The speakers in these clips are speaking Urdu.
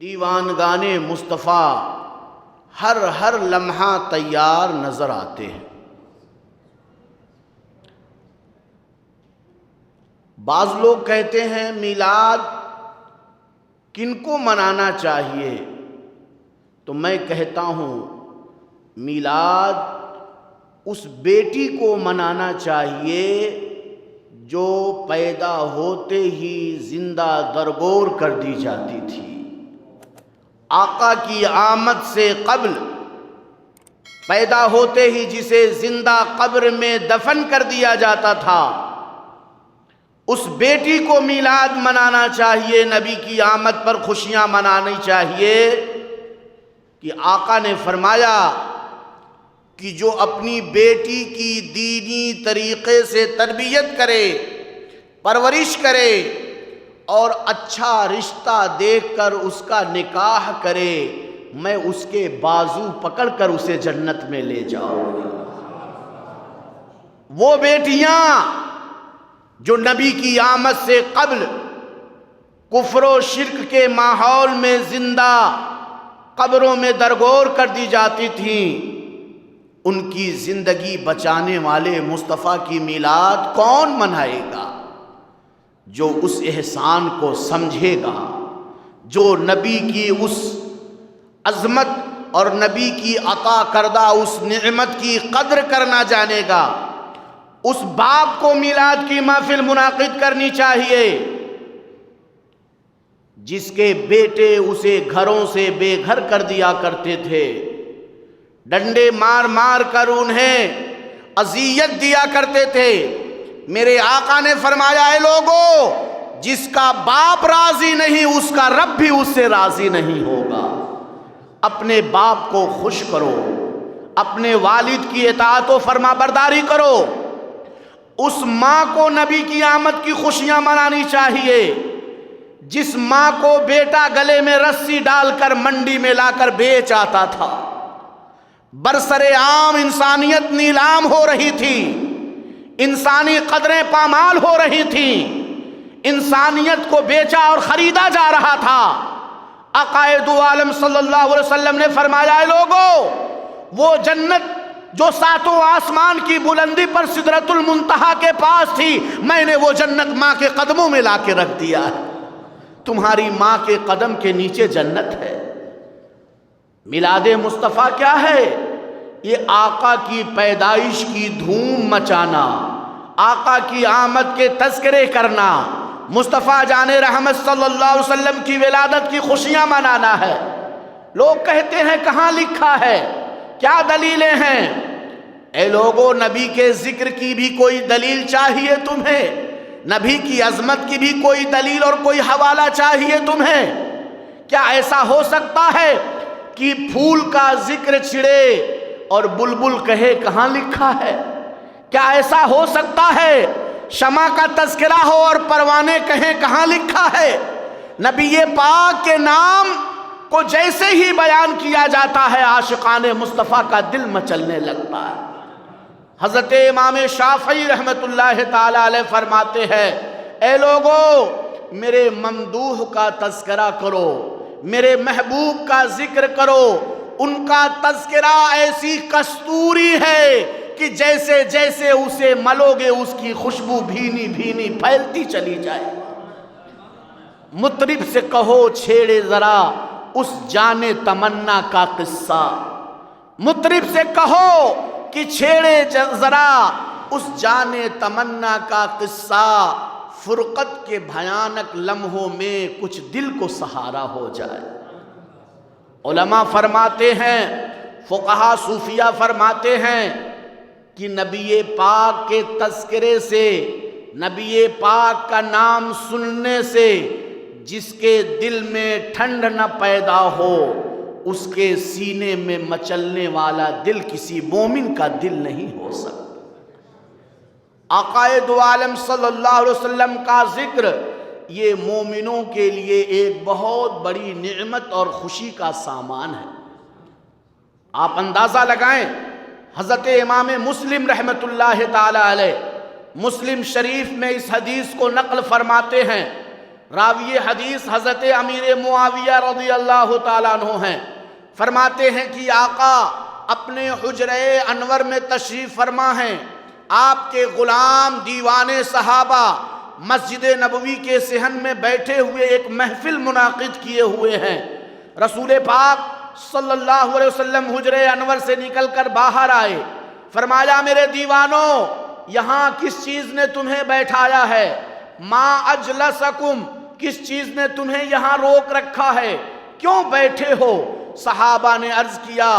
دیوانگان مصطفیٰ ہر لمحہ تیار نظر آتے ہیں۔ بعض لوگ کہتے ہیں میلاد کن کو منانا چاہیے، تو میں کہتا ہوں میلاد اس بیٹی کو منانا چاہیے جو پیدا ہوتے ہی زندہ درگور کر دی جاتی تھی۔ آقا کی آمد سے قبل پیدا ہوتے ہی جسے زندہ قبر میں دفن کر دیا جاتا تھا، اس بیٹی کو میلاد منانا چاہیے، نبی کی آمد پر خوشیاں منانی چاہیے کہ آقا نے فرمایا کہ جو اپنی بیٹی کی دینی طریقے سے تربیت کرے، پرورش کرے اور اچھا رشتہ دیکھ کر اس کا نکاح کرے، میں اس کے بازو پکڑ کر اسے جنت میں لے جاؤں گا۔ وہ بیٹیاں جو نبی کی آمد سے قبل کفر و شرک کے ماحول میں زندہ قبروں میں درگور کر دی جاتی تھیں، ان کی زندگی بچانے والے مصطفیٰ کی میلاد کون منائے گا؟ جو اس احسان کو سمجھے گا، جو نبی کی اس عظمت اور نبی کی عطا کردہ اس نعمت کی قدر کرنا جانے گا، اس باپ کو میلاد کی محفل منعقد کرنی چاہیے جس کے بیٹے اسے گھروں سے بے گھر کر دیا کرتے تھے، ڈنڈے مار مار کر انہیں اذیت دیا کرتے تھے۔ میرے آقا نے فرمایا، اے لوگو، جس کا باپ راضی نہیں اس کا رب بھی اس سے راضی نہیں ہوگا۔ اپنے باپ کو خوش کرو، اپنے والد کی اطاعت و فرما برداری کرو۔ اس ماں کو نبی کی آمد کی خوشیاں منانی چاہیے جس ماں کو بیٹا گلے میں رسی ڈال کر منڈی میں لا کر بیچ آتا تھا، برسر عام انسانیت نیلام ہو رہی تھی، انسانی قدریں پامال ہو رہی تھیں، انسانیت کو بیچا اور خریدا جا رہا تھا۔ آقا دو عالم صلی اللہ علیہ وسلم نے فرمایا، اے لوگو، وہ جنت جو ساتوں آسمان کی بلندی پر سدرۃ المنتہا کے پاس تھی، میں نے وہ جنت ماں کے قدموں میں لا کے رکھ دیا ہے۔ تمہاری ماں کے قدم کے نیچے جنت ہے۔ میلاد مصطفیٰ کیا ہے؟ یہ آقا کی پیدائش کی دھوم مچانا، آقا کی آمد کے تذکرے کرنا، مصطفیٰ جان رحمت صلی اللہ علیہ وسلم کی ولادت کی خوشیاں منانا ہے۔ لوگ کہتے ہیں کہاں لکھا ہے، کیا دلیلیں ہیں؟ اے لوگو، نبی کے ذکر کی بھی کوئی دلیل چاہیے تمہیں، نبی کی عظمت کی بھی کوئی دلیل اور کوئی حوالہ چاہیے تمہیں؟ کیا ایسا ہو سکتا ہے کہ پھول کا ذکر چھڑے اور بلبل کہے کہاں لکھا ہے؟ کیا ایسا ہو سکتا ہے شمع کا تذکرہ ہو اور پروانے کہیں کہاں لکھا ہے؟ نبی پاک کے نام کو جیسے ہی بیان کیا جاتا ہے، عاشقان مصطفیٰ کا دل مچلنے لگتا ہے۔ حضرت امام شافعی رحمت اللہ تعالی علیہ فرماتے ہیں، اے لوگو، میرے ممدوح کا تذکرہ کرو، میرے محبوب کا ذکر کرو، ان کا تذکرہ ایسی کستوری ہے کہ جیسے جیسے اسے ملوگے اس کی خوشبو بھینی بھینی پھیلتی چلی جائے۔ مطرب سے کہو چھیڑے ذرا اس جان تمنا کا قصہ، مطرب سے کہو کہ چھیڑے ذرا اس جان تمنا کا قصہ، فرقت کے بھیانک لمحوں میں کچھ دل کو سہارا ہو جائے۔ علماء فرماتے ہیں، فقہا صوفیہ فرماتے ہیں کہ نبی پاک کے تذکرے سے، نبی پاک کا نام سننے سے جس کے دل میں ٹھنڈ نہ پیدا ہو، اس کے سینے میں مچلنے والا دل کسی مومن کا دل نہیں ہو سکتا۔ آقا دو عالم صلی اللہ علیہ وسلم کا ذکر یہ مومنوں کے لیے ایک بہت بڑی نعمت اور خوشی کا سامان ہے۔ آپ اندازہ لگائیں، حضرت امام مسلم رحمت اللہ تعالی علیہ مسلم شریف میں اس حدیث کو نقل فرماتے ہیں، راوی حدیث حضرت امیر معاویہ رضی اللہ تعالیٰ عنہ ہیں، فرماتے ہیں کہ آقا اپنے حجرہ انور میں تشریف فرما ہیں، آپ کے غلام دیوان صحابہ مسجد نبوی کے صحن میں بیٹھے ہوئے ایک محفل منعقد کیے ہوئے ہیں۔ رسول پاک صلی اللہ علیہ وسلم حجرہ انور سے نکل کر باہر آئے، فرمایا میرے دیوانوں یہاں کس چیز نے تمہیں بیٹھایا ہے؟ ما اجلسکم، کس چیز نے تمہیں یہاں روک رکھا ہے؟ کیوں بیٹھے ہو؟ صحابہ نے عرض کیا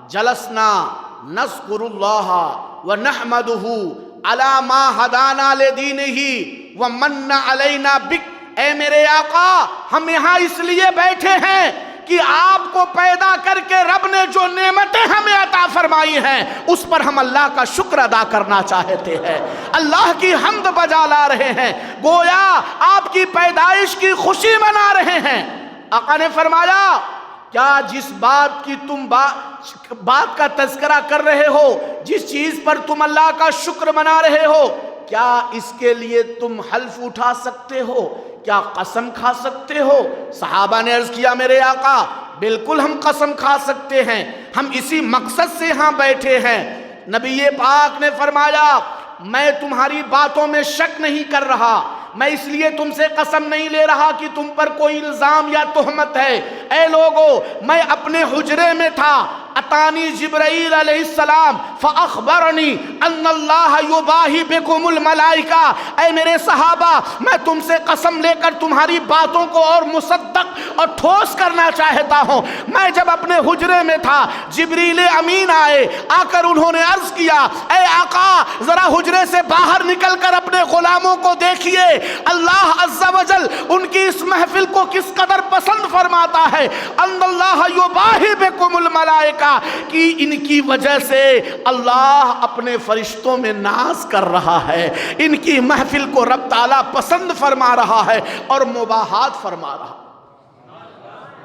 جلسنا نذکر اللہ ونحمدہ علی ما ہدانا لدینہ ومن علینا بک۔ اے میرے آقا ہم یہاں اس لیے بیٹھے ہیں کہ آپ کو پیدا کر کے رب نے جو نعمتیں ہمیں عطا فرمائی ہیں اس پر ہم اللہ کا شکر ادا کرنا چاہتے ہیں، اللہ کی حمد بجا لا رہے ہیں، گویا آپ کی پیدائش کی خوشی منا رہے ہیں۔ آقا نے فرمایا کیا جس بات کی تم بات کا تذکرہ کر رہے ہو، جس چیز پر تم اللہ کا شکر منا رہے ہو، کیا اس کے لیے تم حلف اٹھا سکتے ہو؟ کیا قسم کھا سکتے ہو؟ صحابہ نے عرض کیا میرے آقا بالکل ہم قسم کھا سکتے ہیں، ہم اسی مقصد سے یہاں بیٹھے ہیں۔ نبی پاک نے فرمایا میں تمہاری باتوں میں شک نہیں کر رہا، میں اس لیے تم سے قسم نہیں لے رہا کہ تم پر کوئی الزام یا تہمت ہے۔ اے لوگو میں اپنے حجرے میں تھا، اتانی جبرائیل علیہ السلام فاخبرنی ان اللہ یباہی بکم الملائکہ۔ اے میرے صحابہ میں تم سے قسم لے کر تمہاری باتوں کو اور مصدق اور ٹھوس کرنا چاہتا ہوں۔ میں جب اپنے حجرے میں تھا جبریل امین آئے، آ کر انہوں نے عرض کیا اے آقا ذرا حجرے سے باہر نکل کر اپنے غلاموں کو دیکھیے، اللہ عز و جل ان کی اس محفل کو کس قدر پسند فرماتا ہے۔ ان اللہ یباہی بکم الملائکہ، کہ ان کی وجہ سے اللہ اپنے فرشتوں میں ناز کر رہا ہے، ان کی محفل کو رب تعالیٰ پسند فرما رہا ہے اور مباحات فرما رہا ہے۔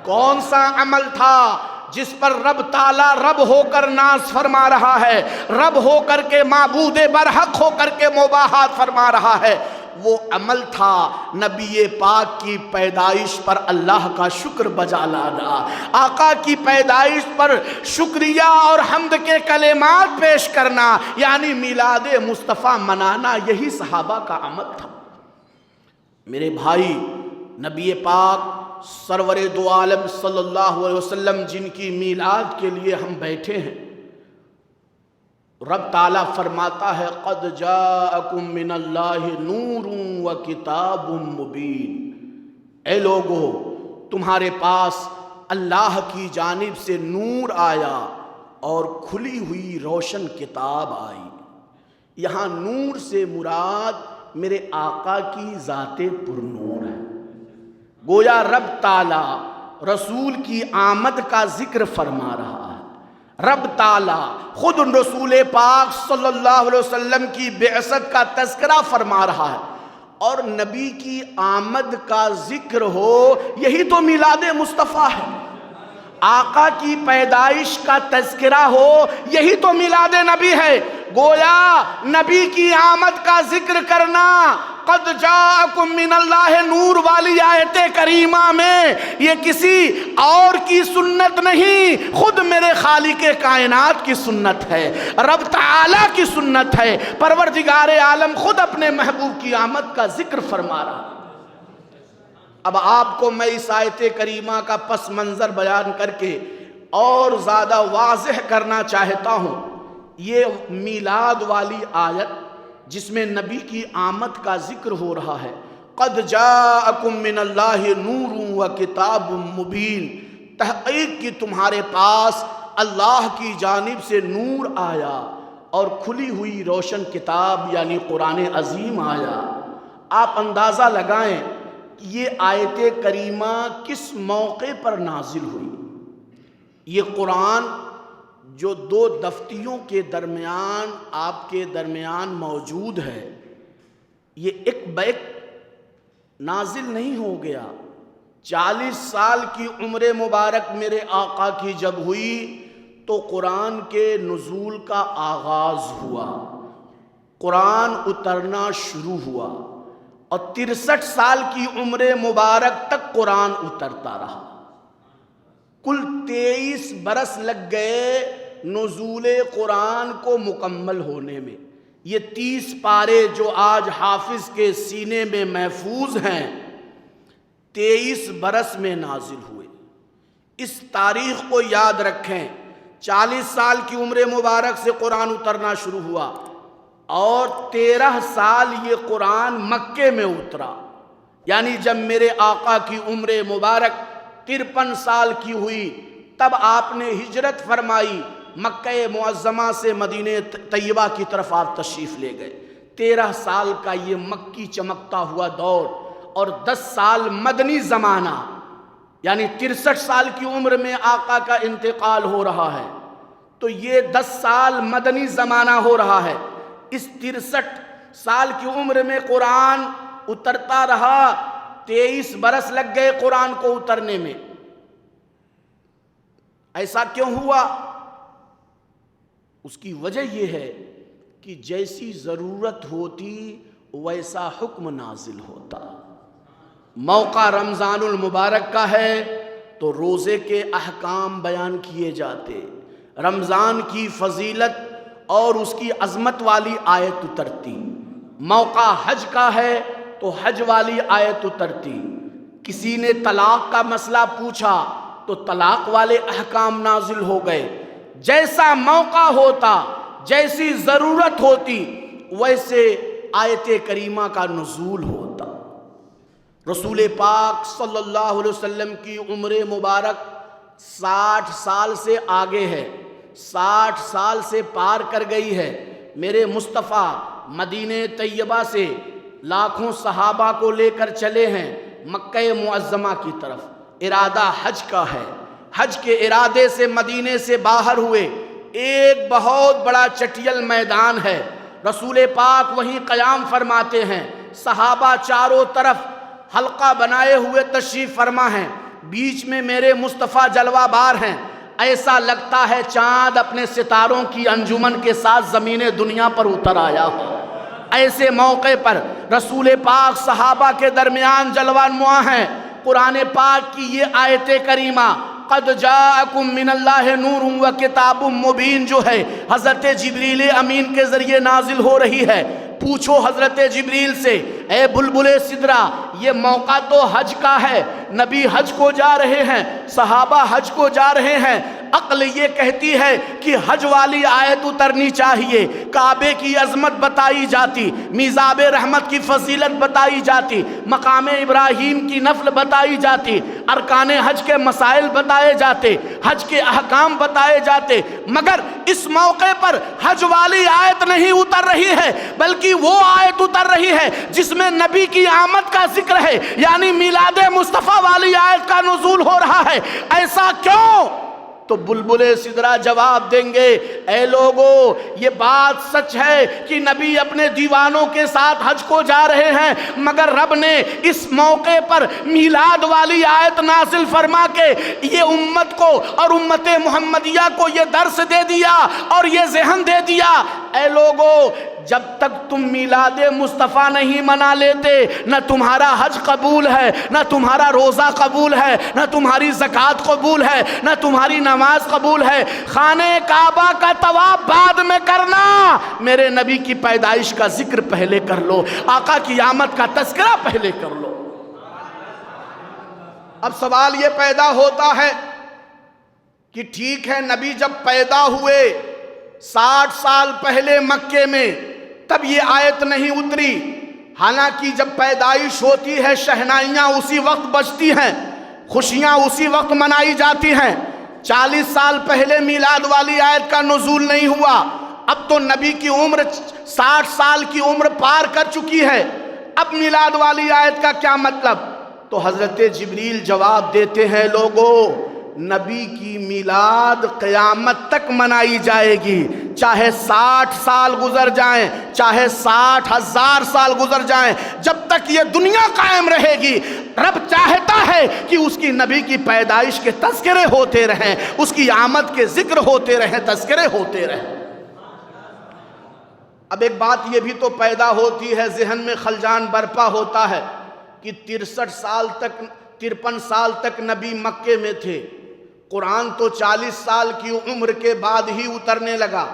کون سا عمل تھا جس پر رب تعالیٰ رب ہو کر ناز فرما رہا ہے، رب ہو کر کے معبود برحق ہو کر کے مباحات فرما رہا ہے؟ وہ عمل تھا نبی پاک کی پیدائش پر اللہ کا شکر بجا لانا، آقا کی پیدائش پر شکریہ اور حمد کے کلمات پیش کرنا، یعنی میلاد مصطفیٰ منانا، یہی صحابہ کا عمل تھا۔ میرے بھائی نبی پاک سرور دو عالم صلی اللہ علیہ وسلم جن کی میلاد کے لیے ہم بیٹھے ہیں، رب تعالیٰ فرماتا ہے قد جاءکم من اللہ نور و کتاب مبین۔ اے لوگو تمہارے پاس اللہ کی جانب سے نور آیا اور کھلی ہوئی روشن کتاب آئی۔ یہاں نور سے مراد میرے آقا کی ذات پر نور ہے، گویا رب تعالیٰ رسول کی آمد کا ذکر فرما رہا ہے۔ رب تعالیٰ خود رسول پاک صلی اللہ علیہ وسلم کی بعثت کا تذکرہ فرما رہا ہے، اور نبی کی آمد کا ذکر ہو یہی تو میلاد مصطفیٰ ہے۔ آقا کی پیدائش کا تذکرہ ہو یہی تو میلاد نبی ہے۔ گویا نبی کی آمد کا ذکر کرنا قد جاءکم من اللہ نور والی آیت کریمہ میں یہ کسی اور کی سنت نہیں، خود میرے خالق کائنات کی سنت ہے، رب تعالیٰ کی سنت ہے۔ پروردگار عالم خود اپنے محبوب کی آمد کا ذکر فرما رہا۔ اب آپ کو میں اس آیت کریمہ کا پس منظر بیان کر کے اور زیادہ واضح کرنا چاہتا ہوں۔ یہ میلاد والی آیت جس میں نبی کی آمد کا ذکر ہو رہا ہے، قد جاءکم من اللہ نور و کتاب مبین، تحقیق کی تمہارے پاس اللہ کی جانب سے نور آیا اور کھلی ہوئی روشن کتاب یعنی قرآن عظیم آیا۔ آپ اندازہ لگائیں یہ آیت کریمہ کس موقع پر نازل ہوئی؟ یہ قرآن جو دو دفتیوں کے درمیان آپ کے درمیان موجود ہے، یہ ایک بیک نازل نہیں ہو گیا۔ 40 سال کی عمر مبارک میرے آقا کی جب ہوئی تو قرآن کے نزول کا آغاز ہوا، قرآن اترنا شروع ہوا، اور 63 سال کی عمر مبارک تک قرآن اترتا رہا۔ کل 23 برس لگ گئے نزول قرآن کو مکمل ہونے میں۔ یہ 30 پارے جو آج حافظ کے سینے میں محفوظ ہیں 23 برس میں نازل ہوئے۔ اس تاریخ کو یاد رکھیں، 40 سال کی عمر مبارک سے قرآن اترنا شروع ہوا اور 13 سال یہ قرآن مکے میں اترا، یعنی جب میرے آقا کی عمر مبارک 53 سال کی ہوئی تب آپ نے ہجرت فرمائی، مکہ معظمہ سے مدینہ طیبہ کی طرف آپ تشریف لے گئے۔ 13 سال کا یہ مکی چمکتا ہوا دور اور 10 سال مدنی زمانہ، یعنی 63 سال کی عمر میں آقا کا انتقال ہو رہا ہے، تو یہ 10 سال مدنی زمانہ ہو رہا ہے۔ اس 63 سال کی عمر میں قرآن اترتا رہا، 23 برس لگ گئے قرآن کو اترنے میں۔ ایسا کیوں ہوا؟ اس کی وجہ یہ ہے کہ جیسی ضرورت ہوتی ویسا حکم نازل ہوتا۔ موقع رمضان المبارک کا ہے تو روزے کے احکام بیان کیے جاتے، رمضان کی فضیلت اور اس کی عظمت والی آیت اترتی۔ موقع حج کا ہے تو حج والی آیت اترتی۔ کسی نے طلاق کا مسئلہ پوچھا تو طلاق والے احکام نازل ہو گئے۔ جیسا موقع ہوتا، جیسی ضرورت ہوتی ویسے آیت کریمہ کا نزول ہوتا۔ رسول پاک صلی اللہ علیہ وسلم کی عمر مبارک 60 سال سے آگے ہے، 60 سال سے پار کر گئی ہے۔ میرے مصطفیٰ مدینہ طیبہ سے لاکھوں صحابہ کو لے کر چلے ہیں مکہ معظمہ کی طرف، ارادہ حج کا ہے۔ حج کے ارادے سے مدینے سے باہر ہوئے، ایک بہت بڑا چٹیل میدان ہے، رسول پاک وہیں قیام فرماتے ہیں، صحابہ چاروں طرف حلقہ بنائے ہوئے تشریف فرما ہیں، بیچ میں میرے مصطفیٰ جلوہ بار ہیں، ایسا لگتا ہے چاند اپنے ستاروں کی انجمن کے ساتھ زمین دنیا پر اتر آیا ہو۔ ایسے موقع پر رسول پاک صحابہ کے درمیان جلوہ نما ہیں۔ قرآن پاک کی یہ آیت کریمہ قد جاءکم من اللہ نور و کتاب مبین جو ہے حضرت جبریل امین کے ذریعے نازل ہو رہی ہے۔ پوچھو حضرت جبریل سے، اے بلبل سدرہ، یہ موقع تو حج کا ہے، نبی حج کو جا رہے ہیں، صحابہ حج کو جا رہے ہیں، عقل یہ کہتی ہے کہ حج والی آیت اترنی چاہیے، کعبے کی عظمت بتائی جاتی، میزاب رحمت کی فضیلت بتائی جاتی، مقام ابراہیم کی نفل بتائی جاتی، ارکان حج کے مسائل بتائے جاتے، حج کے احکام بتائے جاتے، مگر اس موقع پر حج والی آیت نہیں اتر رہی ہے، بلکہ وہ آیت اتر رہی ہے جس میں نبی کی آمد کا ذکر ہے، یعنی میلاد مصطفیٰ والی آیت کا نزول ہو رہا ہے۔ ایسا کیوں؟ تو بلبل سدرہ جواب دیں گے، اے لوگو یہ بات سچ ہے کہ نبی اپنے دیوانوں کے ساتھ حج کو جا رہے ہیں، مگر رب نے اس موقع پر میلاد والی آیت نازل فرما کے یہ امت کو اور امت محمدیہ کو یہ درس دے دیا اور یہ ذہن دے دیا، اے لوگو جب تک تم میلاد مصطفیٰ نہیں منا لیتے نہ تمہارا حج قبول ہے، نہ تمہارا روزہ قبول ہے، نہ تمہاری زکوٰۃ قبول ہے، نہ تمہاری نماز قبول ہے۔ خانہ کعبہ کا طواف بعد میں کرنا، میرے نبی کی پیدائش کا ذکر پہلے کر لو، آقا کی آمد کا تذکرہ پہلے کر لو۔ اب سوال یہ پیدا ہوتا ہے کہ ٹھیک ہے نبی جب پیدا ہوئے 60 سال پہلے مکے میں تب یہ آیت نہیں اتری، حالانکہ جب پیدائش ہوتی ہے شہنائیاں اسی وقت بجتی ہیں، خوشیاں اسی وقت منائی جاتی ہیں۔ 40 سال پہلے میلاد والی آیت کا نزول نہیں ہوا، اب تو نبی کی عمر 60 سال کی عمر پار کر چکی ہے، اب میلاد والی آیت کا کیا مطلب؟ تو حضرت جبریل جواب دیتے ہیں، لوگو نبی کی میلاد قیامت تک منائی جائے گی، چاہے 60 سال گزر جائیں، چاہے 60,000 سال گزر جائیں، جب تک یہ دنیا قائم رہے گی رب چاہتا ہے کہ اس کی نبی کی پیدائش کے تذکرے ہوتے رہیں، اس کی آمد کے ذکر ہوتے رہیں، تذکرے ہوتے رہیں۔ اب ایک بات یہ بھی تو پیدا ہوتی ہے، ذہن میں خلجان برپا ہوتا ہے کہ 53 سال تک نبی مکے میں تھے، قرآن تو 40 سال کی عمر کے بعد ہی اترنے لگا،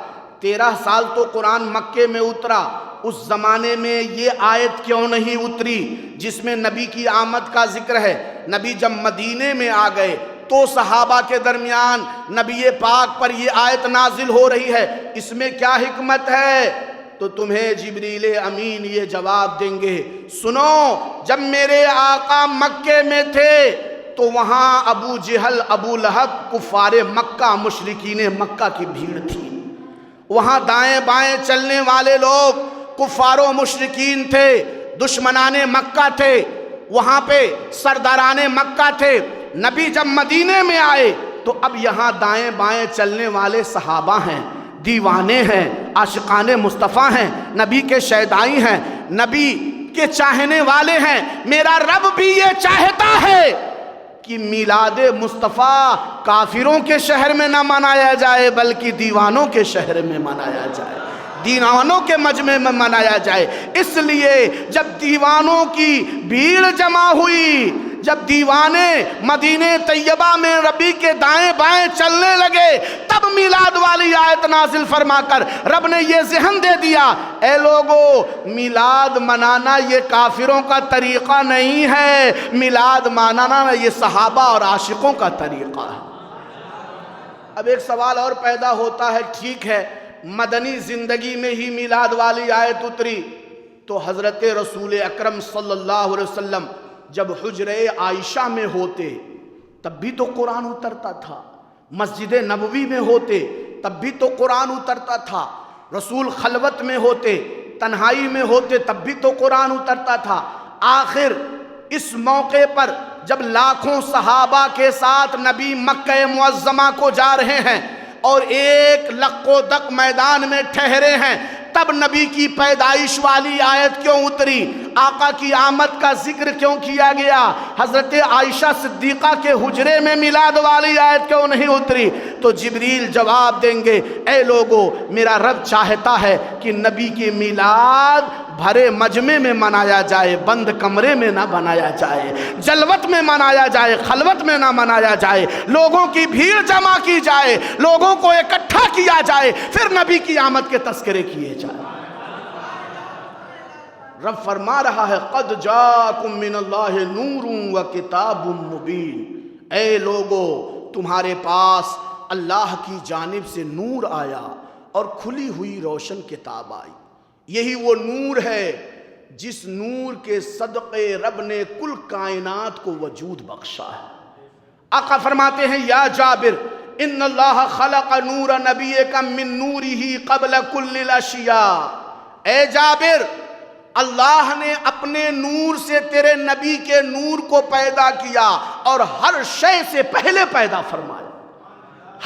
13 سال تو قرآن مکے میں اترا، اس زمانے میں یہ آیت کیوں نہیں اتری جس میں نبی کی آمد کا ذکر ہے؟ نبی جب مدینے میں آ گئے تو صحابہ کے درمیان نبی پاک پر یہ آیت نازل ہو رہی ہے، اس میں کیا حکمت ہے؟ تو تمہیں جبریل امین یہ جواب دیں گے، سنو، جب میرے آقا مکے میں تھے تو وہاں ابو جہل، ابو لہب، کفار مکہ، مشرکین مکہ کی بھیڑ تھی، وہاں دائیں بائیں چلنے والے لوگ کفار و مشرکین تھے، دشمنان مکہ تھے، وہاں پہ سرداران مکہ تھے۔ نبی جب مدینے میں آئے تو اب یہاں دائیں بائیں چلنے والے صحابہ ہیں، دیوانے ہیں، عاشقان مصطفیٰ ہیں، نبی کے شیدائی ہیں، نبی کے چاہنے والے ہیں۔ میرا رب بھی یہ چاہتا ہے کہ میلاد مصطفیٰ کافروں کے شہر میں نہ منایا جائے بلکہ دیوانوں کے شہر میں منایا جائے، دیوانوں کے مجمع میں منایا جائے۔ اس لیے جب دیوانوں کی بھیڑ جمع ہوئی، جب دیوانے مدینہ طیبہ میں ربی کے دائیں بائیں چلنے لگے، تب میلاد والی آیت نازل فرما کر رب نے یہ ذہن دے دیا، اے لوگو، میلاد منانا یہ کافروں کا طریقہ نہیں ہے، میلاد منانا یہ صحابہ اور عاشقوں کا طریقہ ہے۔ اب ایک سوال اور پیدا ہوتا ہے، ٹھیک ہے مدنی زندگی میں ہی میلاد والی آیت اتری، تو حضرت رسول اکرم صلی اللہ علیہ وسلم جب حجرہ عائشہ میں ہوتے تب بھی تو قرآن اترتا تھا، مسجد نبوی میں ہوتے تب بھی تو قرآن اترتا تھا، رسول خلوت میں ہوتے، تنہائی میں ہوتے تب بھی تو قرآن اترتا تھا۔ آخر اس موقع پر جب لاکھوں صحابہ کے ساتھ نبی مکہ معظمہ کو جا رہے ہیں اور ایک لق و دق میدان میں ٹھہرے ہیں، تب نبی کی پیدائش والی آیت کیوں اتری؟ آقا کی آمد کا ذکر کیوں کیا گیا؟ حضرت عائشہ صدیقہ کے حجرے میں میلاد والی آیت کیوں نہیں اتری؟ تو جبریل جواب دیں گے، اے لوگو، میرا رب چاہتا ہے کہ نبی کی میلاد بھرے مجمع میں منایا جائے، بند کمرے میں نہ منایا جائے، جلوت میں منایا جائے، خلوت میں نہ منایا جائے، لوگوں کی بھیڑ جمع کی جائے، لوگوں کو اکٹھا کیا جائے، پھر نبی کی آمد کے تذکرے کیے جائے۔ رب فرما رہا ہے، قد جاءکم من اللہ نور و کتاب مبین، اے لوگو، تمہارے پاس اللہ کی جانب سے نور آیا اور کھلی ہوئی روشن کتاب آئی۔ یہی وہ نور ہے جس نور کے صدقے رب نے کل کائنات کو وجود بخشا ہے۔ آقا فرماتے ہیں، یا جابر، ان اللہ خلق نور نبیک من نورہ قبل کل الاشیاء، اے جابر، اللہ نے اپنے نور سے تیرے نبی کے نور کو پیدا کیا اور ہر شے سے پہلے پیدا فرمایا،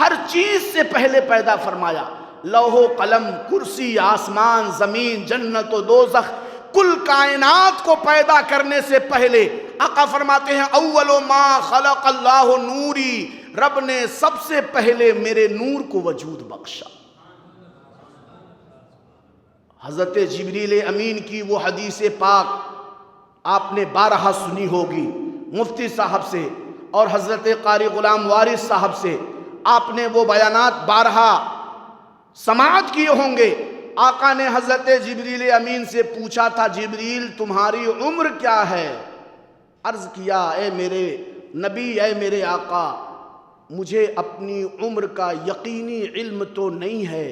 ہر چیز سے پہلے پیدا فرمایا۔ لوح و قلم، کرسی، آسمان، زمین، جنت و دوزخ، کل کائنات کو پیدا کرنے سے پہلے آقا فرماتے ہیں، اول ما خلق اللہ نوری، رب نے سب سے پہلے میرے نور کو وجود بخشا۔ حضرت جبریل امین کی وہ حدیث پاک آپ نے بارہا سنی ہوگی مفتی صاحب سے اور حضرت قاری غلام وارث صاحب سے، آپ نے وہ بیانات بارہا سماعت کیے ہوں گے۔ آقا نے حضرت جبریل امین سے پوچھا تھا، جبریل تمہاری عمر کیا ہے؟ عرض کیا، اے میرے نبی، اے میرے آقا، مجھے اپنی عمر کا یقینی علم تو نہیں ہے،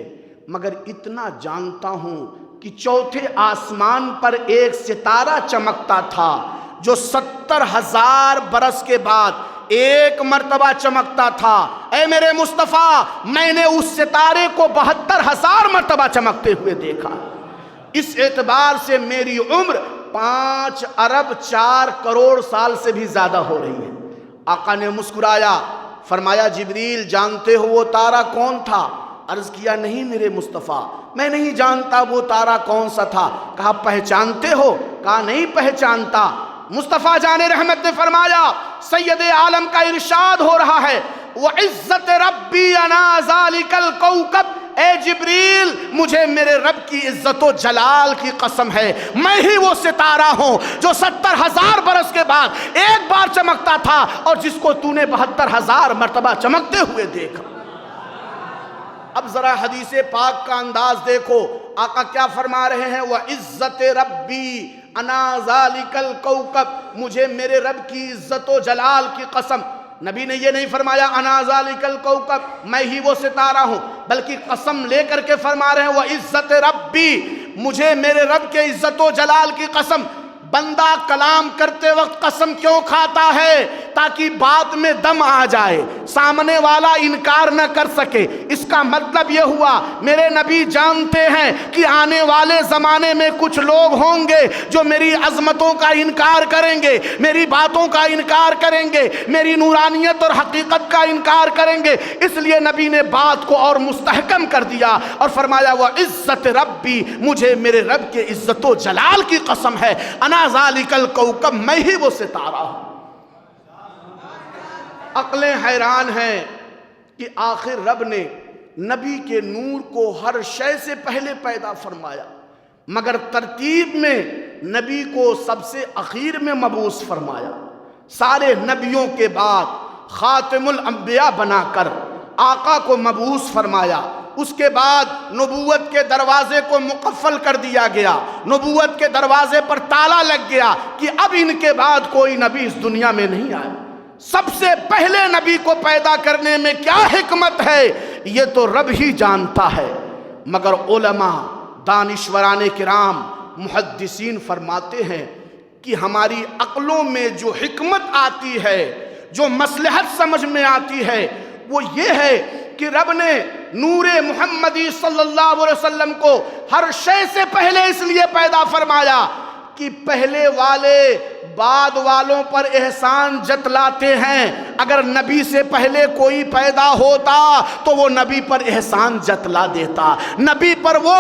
مگر اتنا جانتا ہوں کہ چوتھے آسمان پر ایک ستارہ چمکتا تھا جو 70,000 برس کے بعد ایک مرتبہ چمکتا تھا۔ اے میرے مصطفیٰ، میں نے اس ستارے کو 72,000 مرتبہ چمکتے ہوئے دیکھا۔ اس اعتبار سے میری عمر 5 ارب 4 کروڑ سال سے بھی زیادہ ہو رہی ہے۔ آقا نے مسکرایا، فرمایا، جبریل جانتے ہو وہ تارا کون تھا؟ عرض کیا، نہیں میرے مصطفیٰ، میں نہیں جانتا وہ تارا کون سا تھا۔ کہا پہچانتے ہو؟ کہا نہیں پہچانتا۔ مصطفیٰ جان رحمت نے فرمایا، سید عالم کا ارشاد ہو رہا ہے، وَعِزَّتِ رَبِّي أَنَا ذَلِكَ الْكَوْكَبْ، اے جبریل مجھے میرے رب کی عزت و جلال کی قسم ہے، میں ہی وہ ستارہ ہوں جو 70,000 برس کے بعد ایک بار چمکتا تھا اور جس کو تو نے 72,000 مرتبہ چمکتے ہوئے دیکھا۔ اب ذرا حدیث پاک کا انداز دیکھو، آقا کیا فرما رہے ہیں؟ وَعِزَّتِ رَبِّي أَنَا ذَلِكَ الْكَوْكَبْ، مجھے میرے رب کی عزت و جلال کی قسم۔ نبی نے یہ نہیں فرمایا انا ذالک الکوکب، میں ہی وہ ستارہ ہوں، بلکہ قسم لے کر کے فرما رہے ہیں وعزت ربی، مجھے میرے رب کے عزت و جلال کی قسم۔ بندہ کلام کرتے وقت قسم کیوں کھاتا ہے؟ تاکہ بعد میں دم آ جائے، سامنے والا انکار نہ کر سکے۔ اس کا مطلب یہ ہوا میرے نبی جانتے ہیں کہ آنے والے زمانے میں کچھ لوگ ہوں گے جو میری عظمتوں کا انکار کریں گے، میری باتوں کا انکار کریں گے، میری نورانیت اور حقیقت کا انکار کریں گے۔ اس لیے نبی نے بات کو اور مستحکم کر دیا اور فرمایا وعزت ربی، مجھے میرے رب کے عزت و جلال کی قسم ہے، انا ذالک الکوکب، میں ہی وہ ستارہ ہوں۔ عقلیں حیران ہیں کہ آخر رب نے نبی کے نور کو ہر شے سے پہلے پیدا فرمایا، مگر ترتیب میں نبی کو سب سے اخیر میں مبعوث فرمایا۔ سارے نبیوں کے بعد خاتم الانبیاء بنا کر آقا کو مبعوث فرمایا۔ اس کے بعد نبوت کے دروازے کو مقفل کر دیا گیا، نبوت کے دروازے پر تالا لگ گیا کہ اب ان کے بعد کوئی نبی اس دنیا میں نہیں آئے۔ سب سے پہلے نبی کو پیدا کرنے میں کیا حکمت ہے یہ تو رب ہی جانتا ہے، مگر علماء، دانشوران کرام، محدثین فرماتے ہیں کہ ہماری عقلوں میں جو حکمت آتی ہے، جو مصلحت سمجھ میں آتی ہے، وہ یہ ہے کہ رب نے نور محمدی صلی اللہ علیہ وسلم کو ہر شے سے پہلے اس لیے پیدا فرمایا کہ پہلے والے بعد والوں پر احسان جتلاتے ہیں۔ اگر نبی سے پہلے کوئی پیدا ہوتا تو وہ نبی پر احسان جتلا دیتا، نبی پر وہ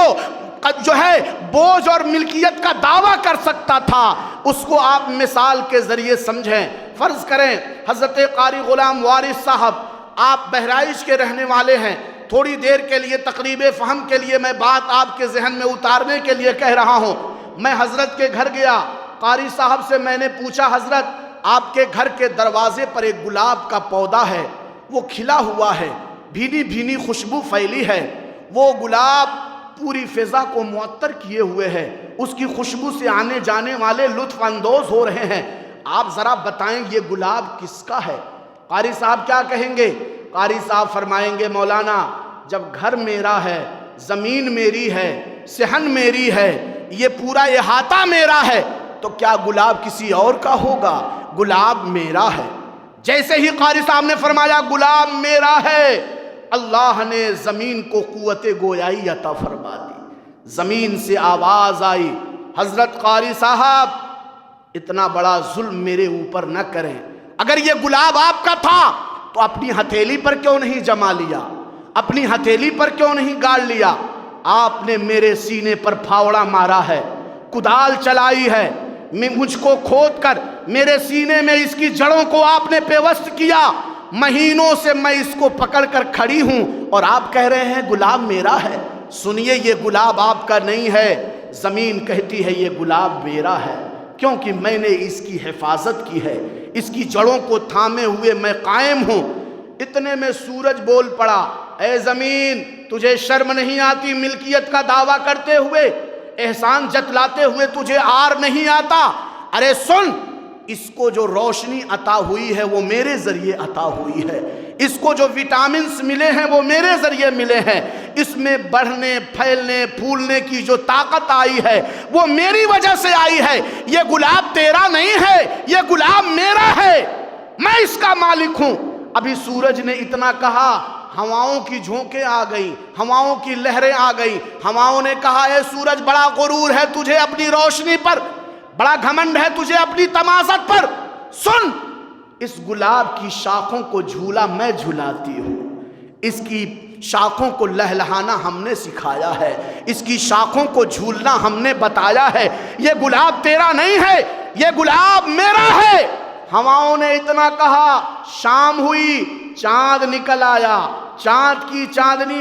جو ہے بوجھ اور ملکیت کا دعویٰ کر سکتا تھا۔ اس کو آپ مثال کے ذریعے سمجھیں۔ فرض کریں حضرت قاری غلام وارث صاحب، آپ بہرائچ کے رہنے والے ہیں، تھوڑی دیر کے لیے تقریب فہم کے لیے میں بات آپ کے ذہن میں اتارنے کے لیے کہہ رہا ہوں۔ میں حضرت کے گھر گیا، قاری صاحب سے میں نے پوچھا حضرت آپ کے گھر کے دروازے پر ایک گلاب کا پودا ہے، وہ کھلا ہوا ہے، بھینی بھینی خوشبو پھیلی ہے، وہ گلاب پوری فضا کو معطر کیے ہوئے ہے، اس کی خوشبو سے آنے جانے والے لطف اندوز ہو رہے ہیں، آپ ذرا بتائیں یہ گلاب کس کا ہے؟ قاری صاحب کیا کہیں گے؟ قاری صاحب فرمائیں گے مولانا جب گھر میرا ہے، زمین میری ہے، صحن میری ہے، یہ پورا احاطہ میرا ہے، تو کیا گلاب کسی اور کا ہوگا؟ گلاب میرا ہے۔ جیسے ہی قاری صاحب نے فرمایا گلاب میرا ہے، اللہ نے زمین کو قوت گویائی عطا فرما دی۔ زمین سے آواز آئی حضرت قاری صاحب اتنا بڑا ظلم میرے اوپر نہ کریں، اگر یہ گلاب آپ کا تھا تو اپنی ہتھیلی پر کیوں نہیں جما لیا، اپنی ہتھیلی پر کیوں نہیں گاڑ لیا؟ آپ نے میرے سینے پر پھاوڑا مارا ہے، کدال چلائی ہے، مجھ کو کھود کر میرے سینے میں اس کی جڑوں کو آپ نے پیوست کیا، مہینوں سے میں اس کو پکڑ کر کھڑی ہوں اور آپ کہہ رہے ہیں گلاب میرا ہے۔ سنیے یہ گلاب آپ کا نہیں ہے، زمین کہتی ہے یہ گلاب میرا ہے، کیونکہ میں نے اس کی حفاظت کی ہے، اس کی جڑوں کو تھامے ہوئے میں قائم ہوں۔ اتنے میں سورج بول پڑا، اے زمین تجھے شرم نہیں آتی ملکیت کا دعویٰ کرتے ہوئے، احسان جتلاتے ہوئے تجھے آر نہیں آتا؟ ارے سن، اس کو جو روشنی عطا ہوئی ہے وہ میرے ذریعے عطا ہوئی ہے، اس کو جو وٹامنز ملے ہیں وہ میرے ذریعے ملے ہیں، اس میں بڑھنے پھیلنے پھولنے کی جو طاقت آئی ہے وہ میری وجہ سے آئی ہے۔ یہ گلاب تیرا نہیں ہے، یہ گلاب میرا ہے، میں اس کا مالک ہوں۔ ابھی سورج نے اتنا کہا، ہواؤں کی جھونکیں آ گئی، ہواؤں کی لہریں آ گئی، ہواؤں نے کہا اے سورج بڑا غرور ہے تجھے اپنی روشنی پر، بڑا گھمنڈ ہے تجھے اپنی تمازت پر، سن اس گلاب کی شاخوں کو جھولا میں جھلاتی ہوں، اس کی شاخوں کو لہلہانا ہم نے سکھایا ہے، اس کی شاخوں کو جھولنا ہم نے بتایا ہے، یہ گلاب تیرا نہیں ہے، یہ گلاب میرا ہے۔ ہواؤں نے اتنا کہا، شام ہوئی، چاند نکل آیا، چاند کی چاندنی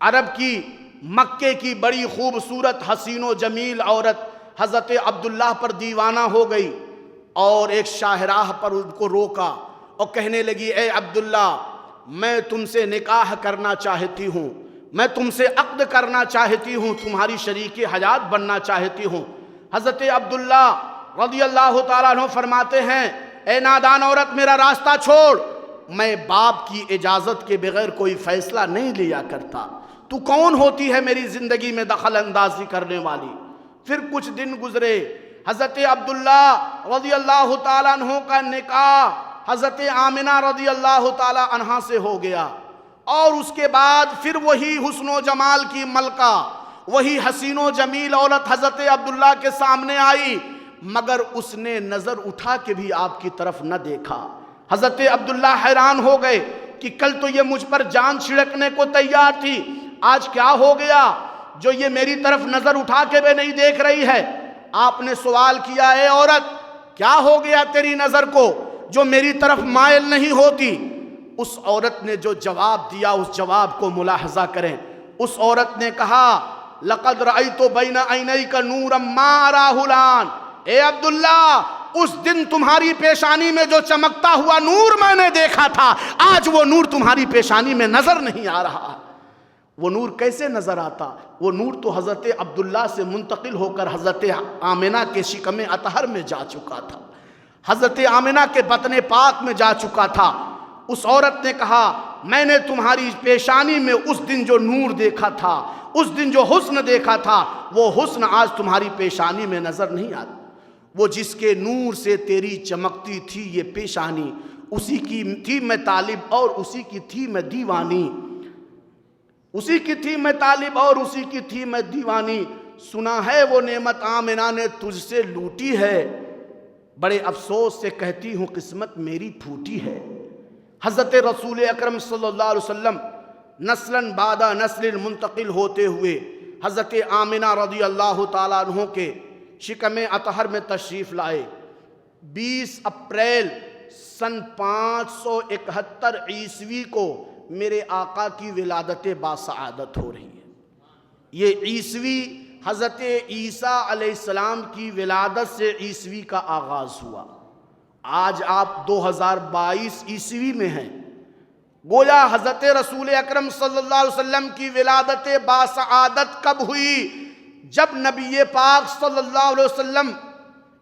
عرب کی مکے کی بڑی خوبصورت حسین و جمیل عورت حضرت عبداللہ پر دیوانہ ہو گئی اور ایک شاہراہ پر ان کو روکا اور کہنے لگی اے عبداللہ میں تم سے نکاح کرنا چاہتی ہوں، میں تم سے عقد کرنا چاہتی ہوں، تمہاری شریک حیات بننا چاہتی ہوں۔ حضرت عبداللہ رضی اللہ تعالیٰ عنہ فرماتے ہیں اے نادان عورت میرا راستہ چھوڑ، میں باپ کی اجازت کے بغیر کوئی فیصلہ نہیں لیا کرتا، تو کون ہوتی ہے میری زندگی میں دخل اندازی کرنے والی؟ پھر کچھ دن گزرے، حضرت عبداللہ رضی اللہ تعالیٰ عنہ کا نکاح حضرت آمنہ رضی اللہ تعالیٰ عنہ سے ہو گیا، اور اس کے بعد پھر وہی حسن و جمال کی ملکہ، وہی حسین و جمیل عورت حضرت عبداللہ کے سامنے آئی، مگر اس نے نظر اٹھا کے بھی آپ کی طرف نہ دیکھا۔ حضرت عبداللہ حیران ہو گئے کہ کل تو یہ مجھ پر جان چھڑکنے کو تیار تھی، آج کیا ہو گیا جو یہ میری طرف نظر اٹھا کے بھی نہیں دیکھ رہی ہے؟ آپ نے سوال کیا اے عورت کیا ہو گیا تیری نظر کو جو میری طرف مائل نہیں ہوتی؟ اس عورت نے جو جواب دیا اس جواب کو ملاحظہ کریں۔ اس عورت نے کہا لقد رأیت بین عینیک نورا ما اراه الآن، اے عبداللہ اس دن تمہاری پیشانی میں جو چمکتا ہوا نور میں نے دیکھا تھا، آج وہ نور تمہاری پیشانی میں نظر نہیں آ رہا۔ وہ نور کیسے نظر آتا؟ وہ نور تو حضرت عبداللہ سے منتقل ہو کر حضرت آمنہ کے شکم اطہر میں جا چکا تھا، حضرت آمنہ کے بطن پاک میں جا چکا تھا۔ اس عورت نے کہا میں نے تمہاری پیشانی میں اس دن جو نور دیکھا تھا، اس دن جو حسن دیکھا تھا، وہ حسن آج تمہاری پیشانی میں نظر نہیں آتا۔ وہ جس کے نور سے تیری چمکتی تھی یہ پیشانی، اسی کی تھی میں طالب اور اسی کی تھی میں دیوانی، اسی کی تھی میں طالب اور اسی کی تھی میں دیوانی۔ سنا ہے وہ نعمت آمنہ نے تجھ سے لوٹی ہے، بڑے افسوس سے کہتی ہوں قسمت میری پھوٹی ہے۔ حضرت رسول اکرم صلی اللہ علیہ وسلم نسلاً بعد نسل منتقل ہوتے ہوئے حضرت آمنہ رضی اللہ تعالیٰ عنہ کے شکم اطہر میں تشریف لائے۔ 20 اپریل سن 571 عیسوی کو میرے آقا کی ولادت باسعادت ہو رہی ہے۔ یہ عیسوی حضرت عیسیٰ علیہ السلام کی ولادت سے عیسوی کا آغاز ہوا۔ آج آپ 2022 عیسوی میں ہیں، گویا حضرت رسول اکرم صلی اللہ علیہ وسلم کی ولادت باسعادت کب ہوئی؟ جب نبی پاک صلی اللہ علیہ وسلم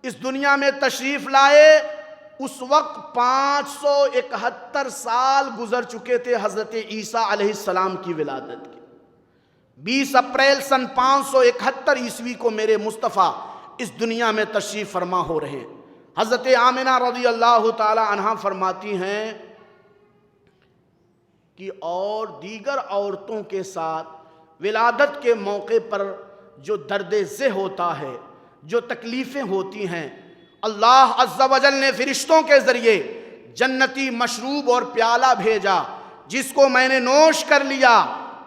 اس دنیا میں تشریف لائے، اس وقت 571 سال گزر چکے تھے حضرت عیسیٰ علیہ السلام کی ولادت کے۔ 20 اپریل سن 571 عیسوی کو میرے مصطفیٰ اس دنیا میں تشریف فرما ہو رہے ہیں۔ حضرت آمنہ رضی اللہ تعالی عنہا فرماتی ہیں کہ اور دیگر عورتوں کے ساتھ ولادت کے موقع پر جو درد ذہ ہوتا ہے، جو تکلیفیں ہوتی ہیں، اللہ عز و جل نے فرشتوں کے ذریعے جنتی مشروب اور پیالہ بھیجا جس کو میں نے نوش کر لیا،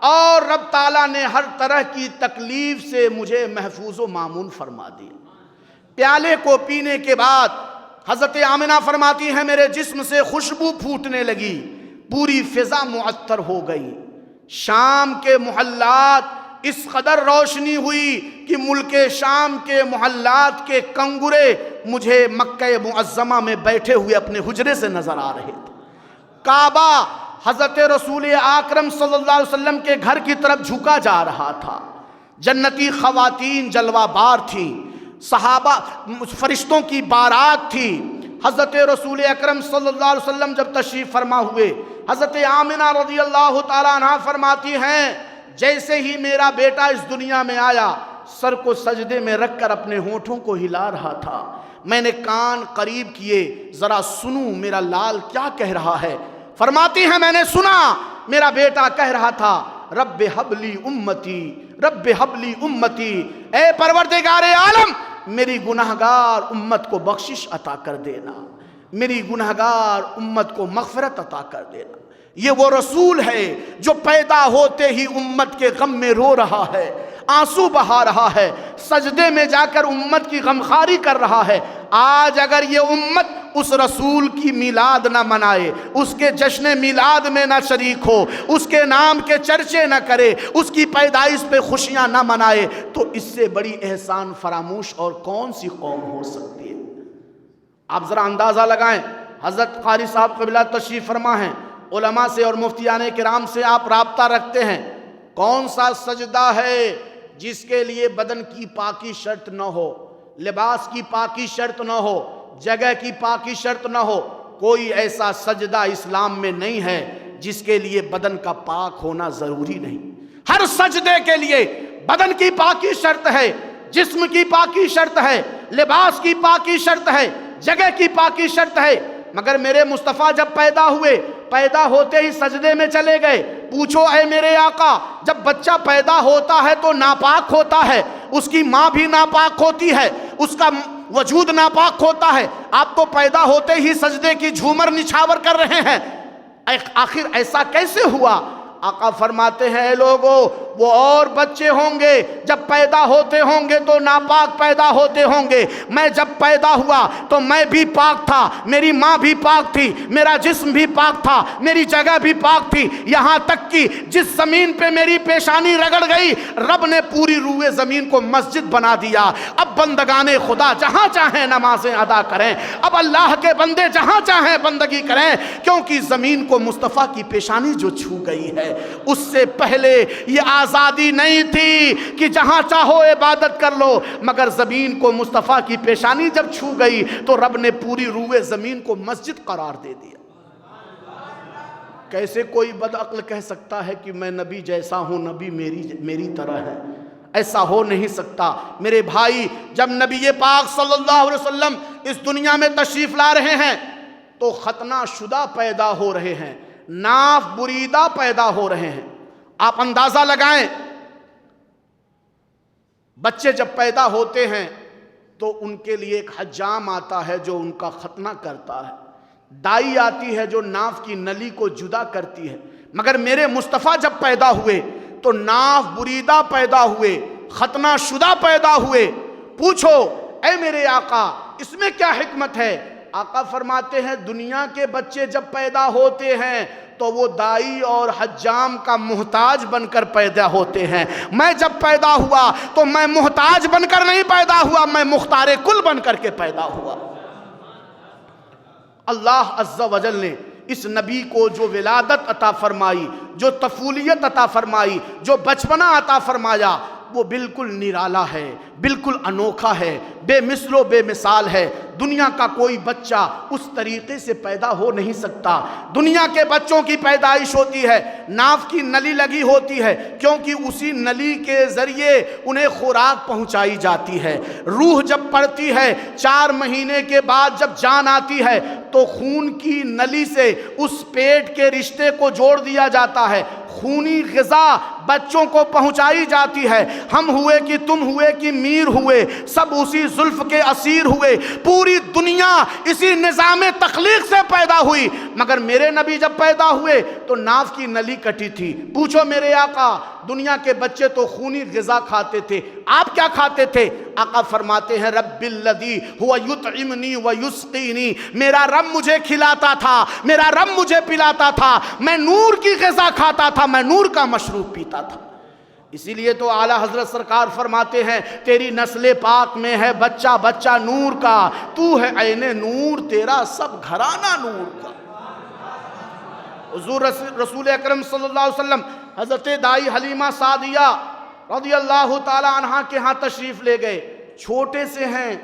اور رب تعالیٰ نے ہر طرح کی تکلیف سے مجھے محفوظ و مامون فرما دی۔ پیالے کو پینے کے بعد حضرت آمنہ فرماتی ہیں میرے جسم سے خوشبو پھوٹنے لگی، پوری فضا معطر ہو گئی، شام کے محلات اس قدر روشنی ہوئی کہ ملک شام کے محلات کے کنگرے مجھے مکہ معظمہ میں بیٹھے ہوئے اپنے حجرے سے نظر آ رہے تھے۔ کعبہ حضرت رسول اکرم صلی اللہ علیہ وسلم کے گھر کی طرف جھکا جا رہا تھا، جنتی خواتین جلوہ بار تھیں، صحابہ فرشتوں کی بارات تھی۔ حضرت رسول اکرم صلی اللہ علیہ وسلم جب تشریف فرما ہوئے، حضرت آمنہ رضی اللہ تعالیٰ عنہ فرماتی ہیں جیسے ہی میرا بیٹا اس دنیا میں آیا، سر کو سجدے میں رکھ کر اپنے ہونٹوں کو ہلا رہا تھا، میں نے کان قریب کیے ذرا سنوں میرا لال کیا کہہ رہا ہے۔ فرماتی ہیں میں نے سنا میرا بیٹا کہہ رہا تھا رب حبلی امتی، رب حبلی امتی، اے پروردگار عالم میری گناہگار امت کو بخشش عطا کر دینا، میری گناہگار امت کو مغفرت عطا کر دینا۔ یہ وہ رسول ہے جو پیدا ہوتے ہی امت کے غم میں رو رہا ہے، آنسو بہا رہا ہے، سجدے میں جا کر امت کی غمخواری کر رہا ہے۔ آج اگر یہ امت اس رسول کی میلاد نہ منائے، اس کے جشن میلاد میں نہ شریک ہو، اس کے نام کے چرچے نہ کرے، اس کی پیدائش پہ خوشیاں نہ منائے، تو اس سے بڑی احسان فراموش اور کون سی قوم ہو سکتی ہے؟ آپ ذرا اندازہ لگائیں، حضرت قاری صاحب قبلہ تشریف فرما ہیں، علماء سے اور مفتیان کرام سے آپ رابطہ رکھتے ہیں، کون سا سجدہ ہے جس کے لیے بدن کی پاکی شرط نہ ہو، لباس کی پاکی شرط نہ ہو، جگہ کی پاکی شرط نہ ہو؟ کوئی ایسا سجدہ اسلام میں نہیں ہے جس کے لیے بدن کا پاک ہونا ضروری نہیں۔ ہر سجدے کے لیے بدن کی پاکی شرط ہے، جسم کی پاکی شرط ہے، لباس کی پاکی شرط ہے، جگہ کی پاکی شرط ہے۔ مگر میرے مصطفیٰ جب پیدا ہوئے، پیدا ہوتے ہی سجدے میں چلے گئے۔ پوچھو اے میرے آقا، جب بچہ پیدا ہوتا ہے تو ناپاک ہوتا ہے، اس کی ماں بھی ناپاک ہوتی ہے، اس کا وجود ناپاک ہوتا ہے، آپ تو پیدا ہوتے ہی سجدے کی جھومر نچھاور کر رہے ہیں، آخر ایسا کیسے ہوا؟ آقا فرماتے ہیں اے لوگو، وہ اور بچے ہوں گے جب پیدا ہوتے ہوں گے تو ناپاک پیدا ہوتے ہوں گے، میں جب پیدا ہوا تو میں بھی پاک تھا، میری ماں بھی پاک تھی، میرا جسم بھی پاک تھا، میری جگہ بھی پاک تھی، یہاں تک کہ جس زمین پہ میری پیشانی رگڑ گئی رب نے پوری روئے زمین کو مسجد بنا دیا۔ اب بندگان خدا جہاں چاہیں نمازیں ادا کریں، اب اللہ کے بندے جہاں چاہیں بندگی کریں، کیونکہ زمین کو مصطفیٰ کی پیشانی جو چھو گئی ہے، اس سے پہلے یہ آزادی نہیں تھی کہ جہاں چاہو عبادت کر لو، مگر زمین کو مصطفیٰ کی پیشانی جب چھو گئی تو رب نے پوری روئے زمین کو مسجد قرار دے دیا۔ کیسے کوئی بدعقل کہہ سکتا ہے کہ میں نبی جیسا ہوں، نبی میری طرح ہے؟ ایسا ہو نہیں سکتا۔ میرے بھائی، جب نبی پاک صلی اللہ علیہ وسلم اس دنیا میں تشریف لا رہے ہیں تو ختنہ شدہ پیدا ہو رہے ہیں، ناف بریدہ پیدا ہو رہے ہیں۔ آپ اندازہ لگائیں، بچے جب پیدا ہوتے ہیں تو ان کے لیے ایک حجام آتا ہے جو ان کا ختنہ کرتا ہے، دائی آتی ہے جو ناف کی نلی کو جدا کرتی ہے، مگر میرے مصطفیٰ جب پیدا ہوئے تو ناف بریدہ پیدا ہوئے، ختنہ شدہ پیدا ہوئے۔ پوچھو اے میرے آقا، اس میں کیا حکمت ہے؟ آقا فرماتے ہیں دنیا کے بچے جب پیدا ہوتے ہیں تو وہ دائی اور حجام کا محتاج بن کر پیدا ہوتے ہیں، میں جب پیدا ہوا تو میں محتاج بن کر نہیں پیدا ہوا، میں مختار کل بن کر کے پیدا ہوا۔ اللہ عز و جل نے اس نبی کو جو ولادت عطا فرمائی، جو طفولیت عطا فرمائی، جو بچپنا عطا فرمایا، وہ بالکل نرالا ہے، بالکل انوکھا ہے، بے مثل و بے مثال ہے۔ دنیا کا کوئی بچہ اس طریقے سے پیدا ہو نہیں سکتا۔ دنیا کے بچوں کی پیدائش ہوتی ہے، ناف کی نلی لگی ہوتی ہے، کیونکہ اسی نلی کے ذریعے انہیں خوراک پہنچائی جاتی ہے۔ روح جب پڑتی ہے، 4 مہینے کے بعد جب جان آتی ہے تو خون کی نلی سے اس پیٹ کے رشتے کو جوڑ دیا جاتا ہے، خونی غذا بچوں کو پہنچائی جاتی ہے۔ ہم ہوئے کہ تم ہوئے کہ میر ہوئے، سب اسی زلف کے اسیر ہوئے۔ پوری دنیا اسی نظام تخلیق سے پیدا ہوئی، مگر میرے نبی جب پیدا ہوئے تو ناف کی نلی کٹی تھی۔ پوچھو میرے آقا، دنیا کے بچے تو خونی غذا کھاتے تھے، آپ کیا کھاتے تھے؟ آقا فرماتے ہیں رب الذی هو یطعمنی ویسقینی، میرا رب مجھے کھلاتا تھا، میرا رب مجھے پلاتا تھا، میں نور کی غذا کھاتا تھا، میں نور کا مشروب پیتا تھا۔ اسی لیے تو اعلیٰ حضرت سرکار فرماتے ہیں تیری نسل پاک میں ہے بچہ بچہ نور کا، تو ہے عین نور، تیرا سب گھرانہ نور کا۔ حضور رسول اکرم صلی اللہ علیہ وسلم حضرت دائی حلیمہ سعدیہ رضی اللہ تعالی عنہا کے ہاں تشریف لے گئے۔ چھوٹے سے ہیں،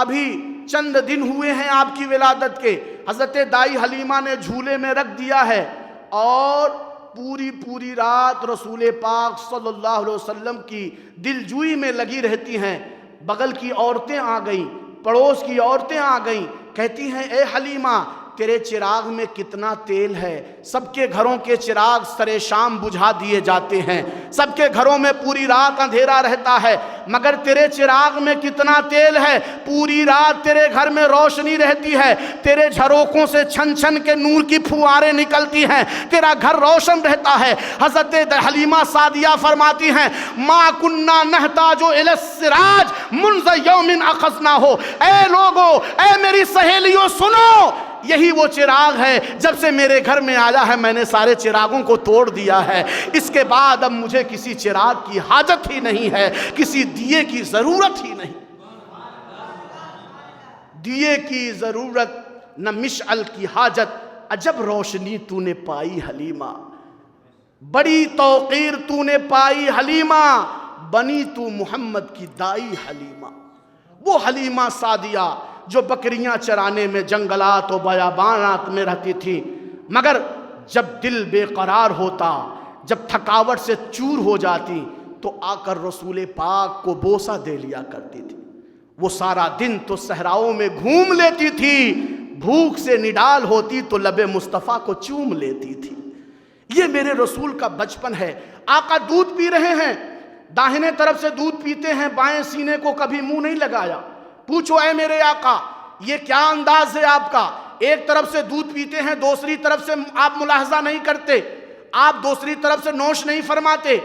ابھی چند دن ہوئے ہیں آپ کی ولادت کے، حضرت دائی حلیمہ نے جھولے میں رکھ دیا ہے اور پوری رات رسول پاک صلی اللہ علیہ وسلم کی دلجوئی میں لگی رہتی ہیں۔ بغل کی عورتیں آ گئیں، پڑوس کی عورتیں آ گئیں، کہتی ہیں اے حلیمہ تیرے چراغ میں کتنا تیل ہے، سب کے گھروں کے چراغ سرے شام بجھا دیے جاتے ہیں، سب کے گھروں میں پوری رات اندھیرا رہتا ہے، مگر تیرے چراغ میں کتنا تیل ہے، پوری رات تیرے گھر میں روشنی رہتی ہے، تیرے جھروکوں سے چھن چھن کے نور کی پھواریں نکلتی ہیں، تیرا گھر روشن رہتا ہے۔ حضرت حلیمہ سعدیہ فرماتی ہیں ما کننا نحتاج الی السراج منذ یوم اخذناہ، اے لوگو، اے میری سہیلیوں سنو، یہی وہ چراغ ہے جب سے میرے گھر میں آیا ہے میں نے سارے چراغوں کو توڑ دیا ہے، اس کے بعد اب مجھے کسی چراغ کی حاجت ہی نہیں ہے، کسی دیے کی ضرورت ہی نہیں، دیے کی ضرورت نہ مشعل کی حاجت۔ عجب روشنی تو نے پائی حلیمہ، بڑی توقیر تو نے پائی حلیمہ، بنی تو محمد کی دائی حلیمہ۔ وہ حلیمہ سعدیہ جو بکریاں چرانے میں جنگلات و بیابانات میں رہتی تھی، مگر جب دل بے قرار ہوتا، جب تھکاوٹ سے چور ہو جاتی تو آ کر رسول پاک کو بوسہ دے لیا کرتی تھی۔ وہ سارا دن تو صحراؤں میں گھوم لیتی تھی، بھوک سے نڈال ہوتی تو لب مصطفیٰ کو چوم لیتی تھی۔ یہ میرے رسول کا بچپن ہے۔ آقا دودھ پی رہے ہیں، داہنے طرف سے دودھ پیتے ہیں، بائیں سینے کو کبھی منہ نہیں لگایا۔ پوچھو اے میرے آقا یہ کیا انداز ہے آپ کا؟ ایک طرف سے دودھ پیتے ہیں، دوسری طرف سے آپ ملاحظہ نہیں کرتے، آپ دوسری طرف سے نوش نہیں فرماتے۔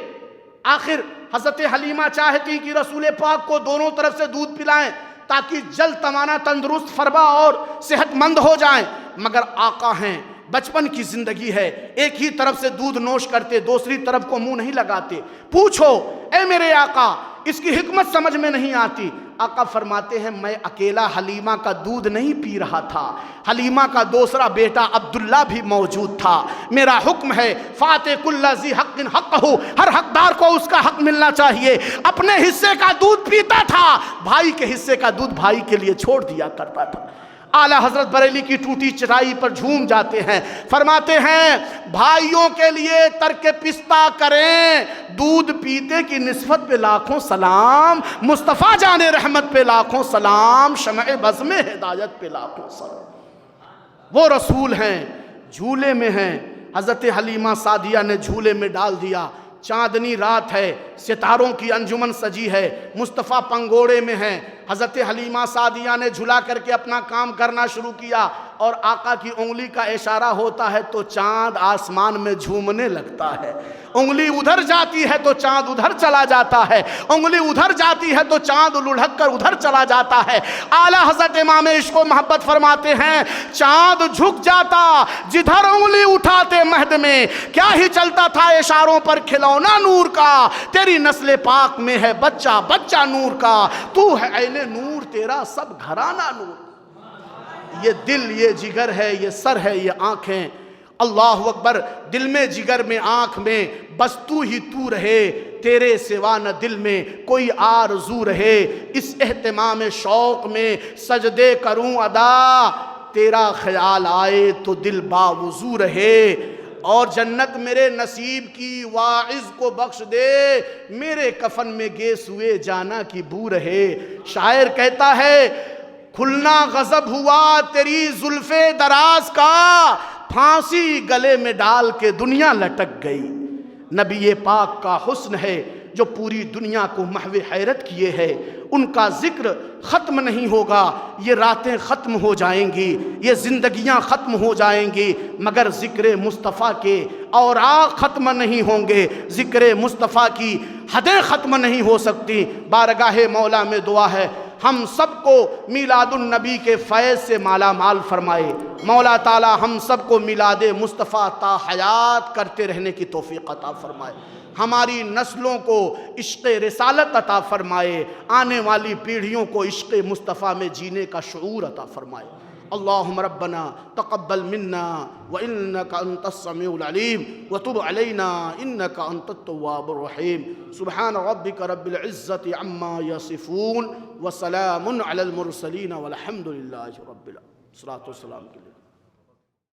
آخر حضرت حلیمہ چاہتی کہ رسول پاک کو دونوں طرف سے دودھ پلائیں تاکہ جلد توانا تندرست فربا اور صحت مند ہو جائیں، مگر آقا ہیں، بچپن کی زندگی ہے، ایک ہی طرف سے دودھ نوش کرتے، دوسری طرف کو منہ نہیں لگاتے۔ پوچھو اے میرے آقا اس کی حکمت سمجھ میں نہیں آتی۔ آقا فرماتے ہیں میں اکیلا حلیمہ کا دودھ نہیں پی رہا تھا، حلیمہ کا دوسرا بیٹا عبداللہ بھی موجود تھا۔ میرا حکم ہے فاتح کل ذی حق حقہ، ہر حقدار کو اس کا حق ملنا چاہیے۔ اپنے حصے کا دودھ پیتا تھا، بھائی کے حصے کا دودھ بھائی کے لیے چھوڑ دیا کرتا تھا۔ اعلیٰ حضرت بریلی کی ٹوٹی چٹائی پر جھوم جاتے ہیں، فرماتے ہیں بھائیوں کے لیے ترک پستہ کریں، دودھ پیتے کی نسبت پہ لاکھوں سلام، مصطفیٰ جان رحمت پہ لاکھوں سلام، شمع بزم ہدایت پہ لاکھوں سلام۔ وہ رسول ہیں، جھولے میں ہیں۔ حضرت حلیمہ سعدیہ نے جھولے میں ڈال دیا، چاندنی رات ہے، ستاروں کی انجمن سجی ہے، مصطفیٰ پنگوڑے میں ہیں۔ حضرت حلیمہ سعدیہ نے جھلا کر کے اپنا کام کرنا شروع کیا، اور آقا کی انگلی کا اشارہ ہوتا ہے تو چاند آسمان میں جھومنے لگتا ہے، انگلی ادھر جاتی ہے تو چاند ادھر چلا جاتا ہے، انگلی ادھر جاتی ہے تو چاند لڑھک کر ادھر چلا جاتا ہے۔ اعلیٰ حضرت امام عشق و محبت فرماتے ہیں چاند جھک جاتا جدھر انگلی اٹھاتے مہد میں، کیا ہی چلتا تھا اشاروں پر کھلونا نور کا، تیری نسل پاک میں ہے بچہ بچہ نور کا، تو ہے عین نور تیرا سب گھرانہ نور۔ یہ دل، یہ جگر ہے، یہ سر ہے، یہ آنکھیں، اللہ اکبر، دل میں جگر میں آنکھ میں بس تو ہی تو رہے، تیرے سوا نہ دل میں کوئی آرزو رہے، اس اہتمام شوق میں سجدے کروں ادا، تیرا خیال آئے تو دل باوضو رہے، اور جنت میرے نصیب کی واعظ کو بخش دے، میرے کفن میں گیس ہوئے جانا کی بو رہے۔ شاعر کہتا ہے کھلنا غضب ہوا تیری زلف دراز کا، پھانسی گلے میں ڈال کے دنیا لٹک گئی۔ نبی پاک کا حسن ہے جو پوری دنیا کو محو حیرت کیے ہے، ان کا ذکر ختم نہیں ہوگا، یہ راتیں ختم ہو جائیں گی، یہ زندگیاں ختم ہو جائیں گی، مگر ذکر مصطفیٰ کے اوراق ختم نہیں ہوں گے، ذکر مصطفیٰ کی حدیں ختم نہیں ہو سکتی۔ بارگاہ مولا میں دعا ہے ہم سب کو میلاد النبی کے فیض سے مالا مال فرمائے، مولا تعالی ہم سب کو میلاد مصطفیٰ تا حیات کرتے رہنے کی توفیق عطا فرمائے، ہماری نسلوں کو عشق رسالت عطا فرمائے، آنے والی پیڑھیوں کو عشق مصطفیٰ میں جینے کا شعور عطا فرمائے۔ اللہم ربنا تقبل منا وإنك أنت السميع العليم وتب علينا إنك أنت التواب الرحيم سبحان ربك رب العزة عما يصفون وسلام على المرسلين والحمد لله رب العالمين۔ الصلاة والسلام